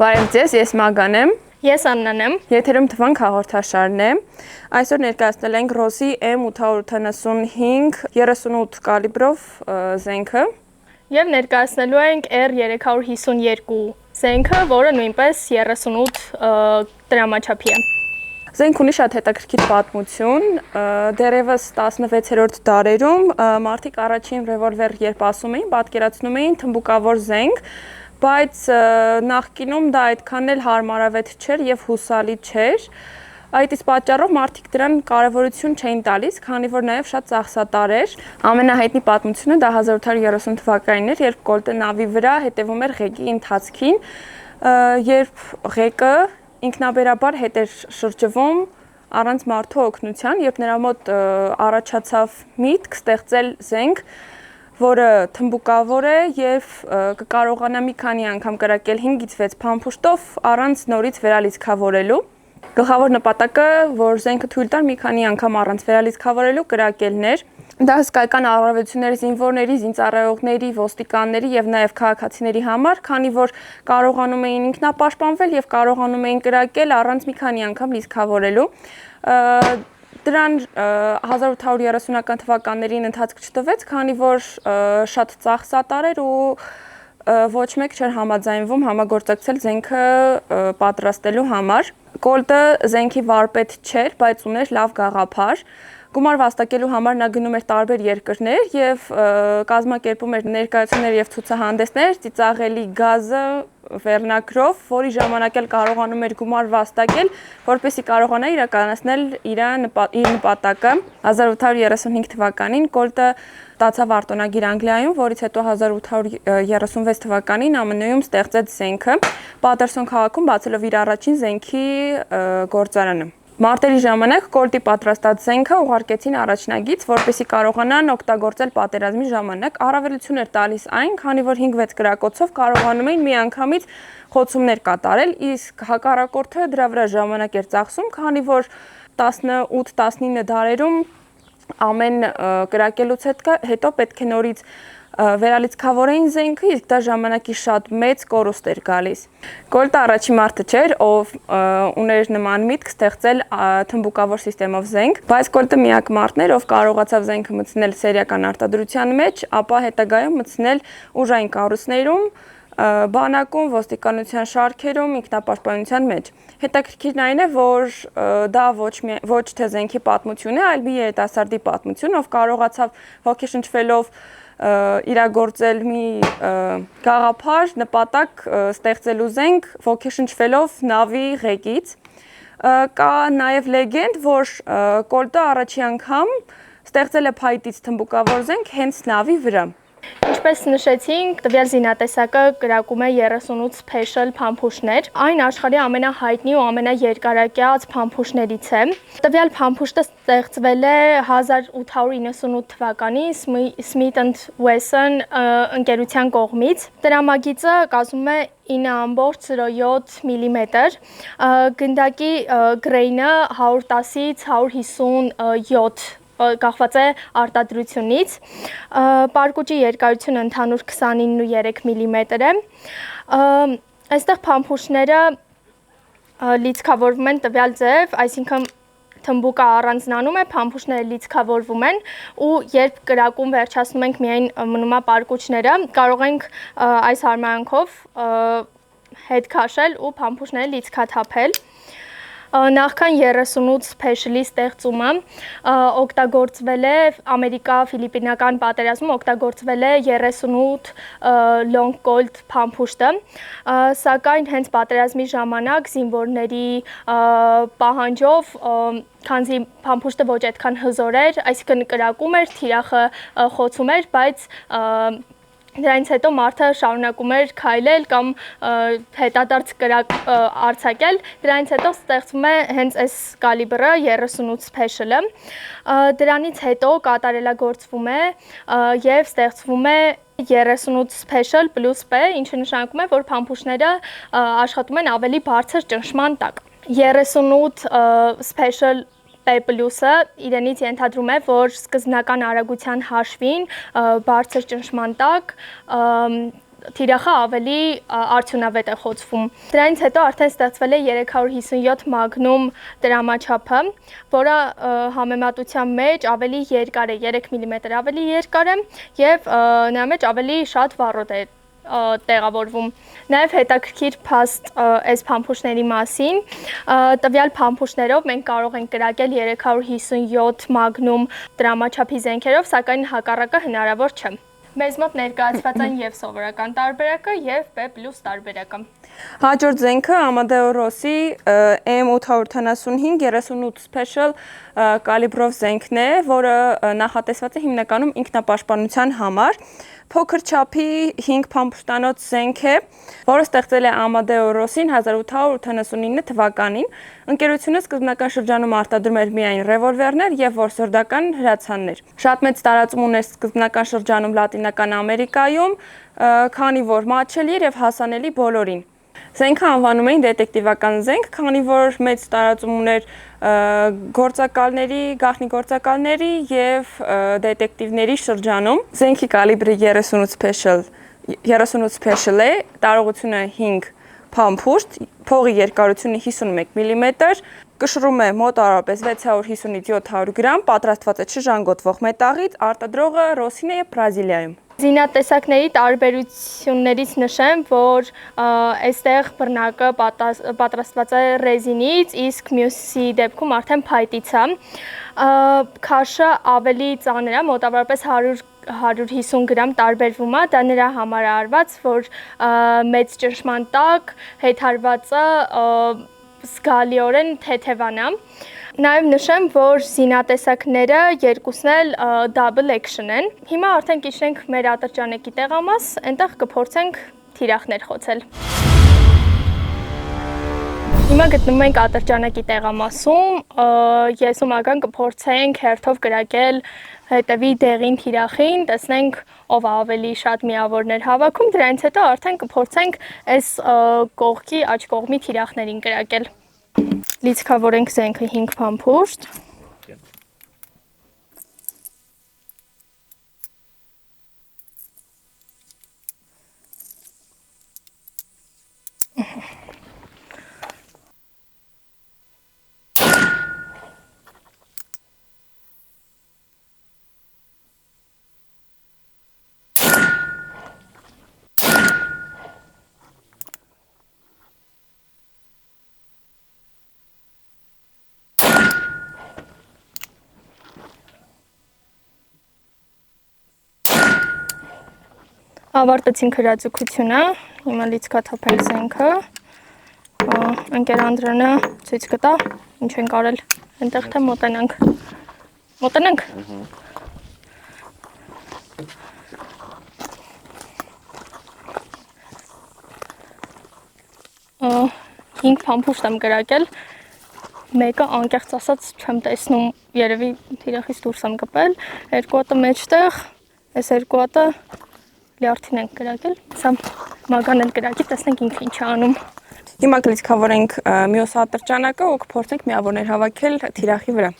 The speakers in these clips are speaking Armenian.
Բարև ձեզ, ես Մագան եմ։ Ես Աննան եմ։ Եթերում թվանք հաղորդաշարն է։ Այսօր ներկայացնել ենք Ռոսի M875 38 կալիբրով զենքը։ Եվ ներկայացնելու ենք R352 զենքը, որը նույնպես 38 դրամաչափի է։ Զենք ունի շատ հետաքրքիր պատմություն, դեռևս 16-րդ դարերում մարդիկ առաջին ռևոլվեր երբ ասում էին, պատկերացնում էին թմբուկավոր զենք, բայց նախկինում դա այդքան էլ հարմարավետ չէր եւ հուսալի չէր։ Այդ իսկ պատճառով մարդիկ դրան կարևորություն չէին տալիս, քանի որ նաեւ շատ ծախսատար էր։ Ամենահայտնի պատմությունը դա 1830 թվականին էր, երբ Կոլտե նավի վրա հետևում էր ղեկի ընթացքին, երբ ղեկը ինքնաբերաբար հետ էր շրջվում առանց մարդու օգնության, երբ նրա մոտ առաջացավ միտք ստեղծել զենք, որը թմբուկավոր է եւ կկարողանա մի քանի անգամ կրակել 5-ից 6 փամփուշտով առանց նորից վերալիցքավորելու։ Գլխավոր նպատակը, որ զենքը թույլ տար մի քանի անգամ առանց վերալիցքավորելու կրակելն էր։ Դա հսկայական առավելություններ զինվորների, զինծառայողների, ոստիկանների եւ նաեւ քաղաքացիների համար, քանի որ կարողանում էին ինքնապաշտպանվել եւ կարողանում էին կրակել առանց մի քանի անգամ լիցքավորելու։ Դրան 1830-ական թվականներին ընթացք չտվեց, քանի որ շատ ծախսատար էր ու ոչ մեկ չէր համաձայնվում համագործակցել զենքը պատրաստելու համար։ Կոլտը զենքի վարպետ չէր, բայց ուներ լավ գաղափար։ Գումար վաստակելու համար նա գնում էր տարբեր երկրներ եւ կազմակերպում էր ներկայացումներ եւ ցուցահանդեսներ, ծիծաղելի գազը վերնակրով, որի ժամանակ էլ կարողանում էր գումար վաստակել, որպեսզի կարողանա իրականացնել իր նպատակը։ 1835 թվականին Կոլտը ստացավ արտոնագիր Անգլիայում, որից հետո 1836 թվականին ԱՄՆ-ում ստեղծեց զենքը, Պատերսոն քաղաքում բացելով իր առաջին զենքի գործարանը։ Մարտերի ժամանակ Կոլտի պատրաստած զենքը ուղարկեցին առաջնագիծ, որպեսզի կարողանան օգտագործել պատերազմի ժամանակ։ Առավելություն էր տալիս այն, քանի որ 5-6 կրակոցով կարողանում էին միանգամից խոցումներ կատարել, իսկ հակառակորդը դրա վրա ժամանակ էր ծախսում, քանի որ 18-19 դարերում ամեն կրակելուց հետո պետք է նորից վերալիցքավորեին զենքը, իսկ դա ժամանակի շատ մեծ կորուստ էր գալիս։ Կոլտը առաջին մարդը չէր, ով ուներ նման միտք ստեղծել թմբուկավոր սիստեմով զենք, բայց Կոլտը միակ մարդն էր, ով կարողացավ զենքը մտցնել սերիական արտադրության մեջ, ապա հետագայում մտցնել ուժային կառույցներում, բանակում, ոստիկանության շարքերում, ինքնապաշտպանության մեջ։ Հետաքրքիրն այն է, որ դա ոչ թե զենքի պատմություն է, այլ մի երիտասարդի պատմություն, ով կարողացավ ոգեշնչվելով իրագործել մի գաղափար, նպատակ ստեղծելու զենք, ոգեշնչվելով նավի ղեկից։ Կա նաև լեգենդ, որ Կոլտը առաջի անգամ ստեղծել է փայտից թմբուկավոր զենք հենց նավի վրա։ Ինչպես նշեցինք, տվյալ զինատեսակը կրակում է 38 special փամփուշտներ։ Այն աշխարհի ամենահայտնի ու ամենաերկարակյաց փամփուշտներից է։ Տվյալ փամփուշտը ստեղծվել է 1898 թվականին Smith & Wesson ընկերության կողմից։ Տրամագիծը կազմում է 9.07 մմ, գնդակի գրեյնը 110-ից 157 կախված է արտադրությունից, պարկուճի երկարությունը ընդհանուր 29.3 մմ է, այստեղ փամփուշտները լիցքավորվում են տվյալ ձև, այսինքն թմբուկը առանձնանում է, փամփուշտները լիցքավորվում են ու երբ կրակում վերջացնում ենք միայն մնում է պարկուճները, կարող ենք այս հարմարանքով հետ քաշել ու փամփուշտները լիցքաթափել։ Նախքան 38 special-ի ստեղծումը օգտագործվել է ամերիկա-ֆիլիպինական պատերազմում օգտագործվել է 38 long colt փամփուշտը, սակայն հենց պատերազմի ժամանակ զինվորների պահանջով, քանզի փամփուշտը ոչ այդքան հզոր էր, այսինքն կրակում էր, թիրախը խոցում էր, բայց դրանից հետո մարդը շարունակում էր քայլել կամ հետադարձ կրակ արձակել, դրանից հետո ստեղծվում է հենց այս կալիբրը 38 special-ը, դրանից հետո կատարելագործվում է եւ ստեղծվում է 38 special plus P, ինչը նշանակում է, որ փամփուշտները աշխատում են ավելի բարձր ճնշման տակ։ 38 special P+-ը իրենից ենթադրում է, որ սկզբնական արագության հաշվին բարձր ճնշման տակ թիրախը ավելի արդյունավետ է խոցվում։ Դրանից հետո արդեն ստեղծվել է 357 մագնում տրամաչափը, որը համեմատության մեջ ավելի երկար է, 3 մմ ավելի երկար է եւ նրա մեջ ավելի շատ վառոդ է տեղավորվում։ Նաև հետաքրքիր փաստ այս փամփուշտների մասին, տվյալ փամփուշտներով մենք կարող ենք կրակել 357 մագնում տրամաչափի զենքերով, սակայն հակառակը հնարավոր չէ։ Մեզ մոտ ներկայացված են եւ սովորական տարբերակը եւ B+ տարբերակը։ Հաջորդ զենքը Amadeo Rossi M875 38 Special կալիբրով զենքն է, որը նախատեսված է հիմնականում ինքնապաշտպանության համար։ Փոքր չափի 5 փամփուշտանոց զենք է, որը ստեղծել է Amadeo Rossi-ն 1889 թվականին։ Ընկերությունը սկզբնական շրջանում արտադրում էր միայն ռևոլվերներ եւ որսորդական հրացաններ։ Շատ մեծ տարածում ուներ սկզբնական շրջանում Լատինական Ամերիկայում, քանի որ մատչելի էր եւ հասանելի բոլորին։ Զենքը անվանում էին դետեկտիվական զենք, քանի որ մեծ տարածում ուներ գաղտնի գործակալների եւ դետեկտիվների շրջանում։ Զենքի կալիբրը 38 Special է, տարողությունը 5 փամփուշտ, փողի երկարությունը 51 մմ, կշռում է մոտավորապես 650-ից 700 գրամ, պատրաստված է չժանգոտվող մետաղից, արտադրողը Rossi-ն է Բրազիլիայում։ Զինատեսակների տարբերություններից նշեմ, որ այստեղ բռնակը պատրաստված է ռեզինից, իսկ մյուսի դեպքում արդեն փայտից է։ Քաշը ավելի ծանր է, մոտավորապես 100-150 գրամ տարբերվում է, դա նրա համար է արված, որ մեծ ճնշման տակ հետհարվածը զգալիորեն թեթևանա։ Նաև նշեմ, որ զինատեսակները երկուսն էլ double action են։ Հիմա արդեն կիջնենք մեր ատրճանակի տեղամաս, այնտեղ կփորձենք թիրախներ խոցել։ Հիմա գտնվում ենք ատրճանակի տեղամասում, ես ու Մագան կփորձենք հերթով կրակել հետևի դեղին թիրախին, տեսնենք ով ավելի շատ միավորներ հավաքում, դրանից հետո արդեն կփորձենք այս կողքի աջ կողմի թիրախներին կրակել։ Լիցքավորենք զենքը 5 փամփուշտ։ Ավարտեցինք հրաձգությունը, հիմա լիցքաթափենք զենքը, ընկեր Անդրանը ցույց կտա, ինչ ենք արել, այնտեղ թե մոտենանք։ Մոտենանք։ 5 փամփուշտ եմ կրակել, մեկը անկեղծ ասած չեմ տեսնում, երևի թիրախից դուրս եմ կպել, երկու հատը մեջտեղ, այս երկու հատը լյարդին ենք կրակել, սա Մագան էլ կրակի, տեսնենք ինքը ինչ է անում։ Հիմա կլիցքավորենք մյուս ատրճանակը ու կփորձենք միավորներ հավաքել թիրախի վրա։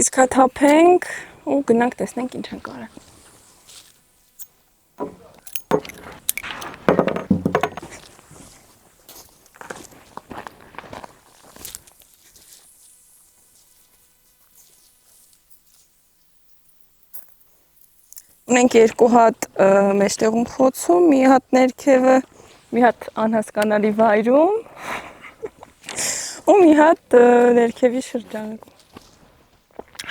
Լիցքաթափենք ու գնանք տեսնենք ինչ ենք արել։ Ունենք երկու հատ մեջտեղում խոցում, մի հատ ներքևը մի հատ անհասկանալի վայրում ու մի հատ ներքևի շրջանում։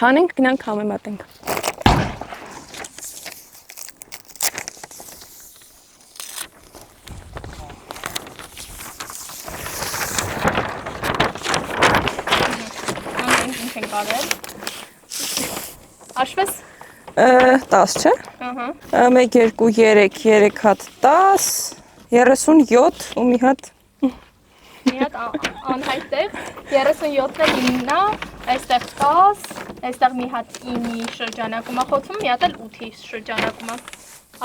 Հանենք, գնանք համեմատենք։ Աշվես։ 10 չէ։ 1 2 3 3 հատ 10 37 ու մի հատ անհայտ տեղ 37-ն է 9-ա, այստեղ 10, այստեղ մի հատ 9-ի շրջանակում է խոցում, մի հատ էլ 8-ի շրջանակում է։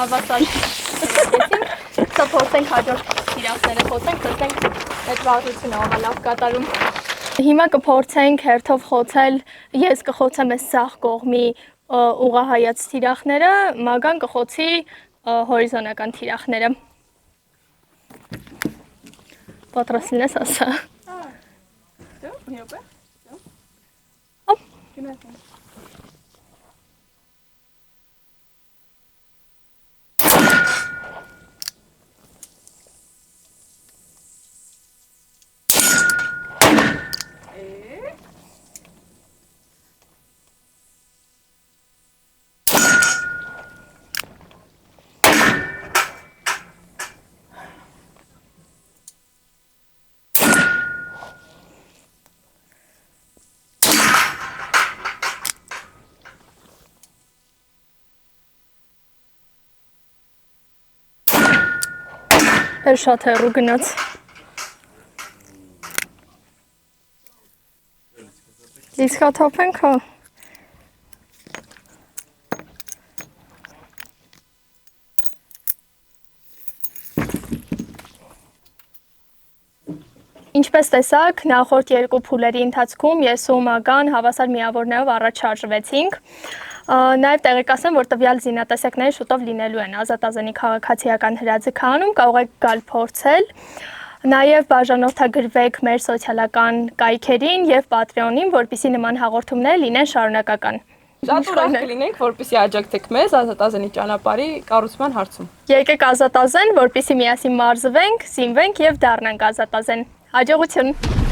Ավասար շրջեցինք, սա փորձենք հաջորդ թիրախները խոցենք, տեսնենք այդ վարժությունը ով է լավ կատարում։ Հիմա կփորձենք հերթով խոցել, ես կխոցեմ այս սաղ կողմի ուղղահայաց թիրախները, Մագան կխոցի հորիզոնական թիրախները։ Պատրաստ ես ասա։ Շատ հեռու գնաց։ Լիցքաթափենք, հա։ Ինչպես տեսաք, նախորդ երկու փուլերի ընթացքում ես ու Մագան հավասար միավորներով առաջ շարժվեցինք։ Նաև տեղեկացնեմ, որ տվյալ զինատեսակները շուտով լինելու են Ազատազենի քաղաքացիական հրաձգանում, կարող եք գալ փորձել։ Նաև բաժանորդագրվեք մեր սոցիալական կայքերին եւ Patreon-ին, որպեսզի նման հաղորդումները լինեն շարունակական։ Շատ ուրախ կլինենք, որպեսզի աջակցեք մեզ Ազատազենի ճանապարհի կառուցման հարցում։ Եկեք Ազատազեն, որպեսզի միասին մարզվենք, զինվենք եւ դառնանք Ազատազեն։ Հաջողություն։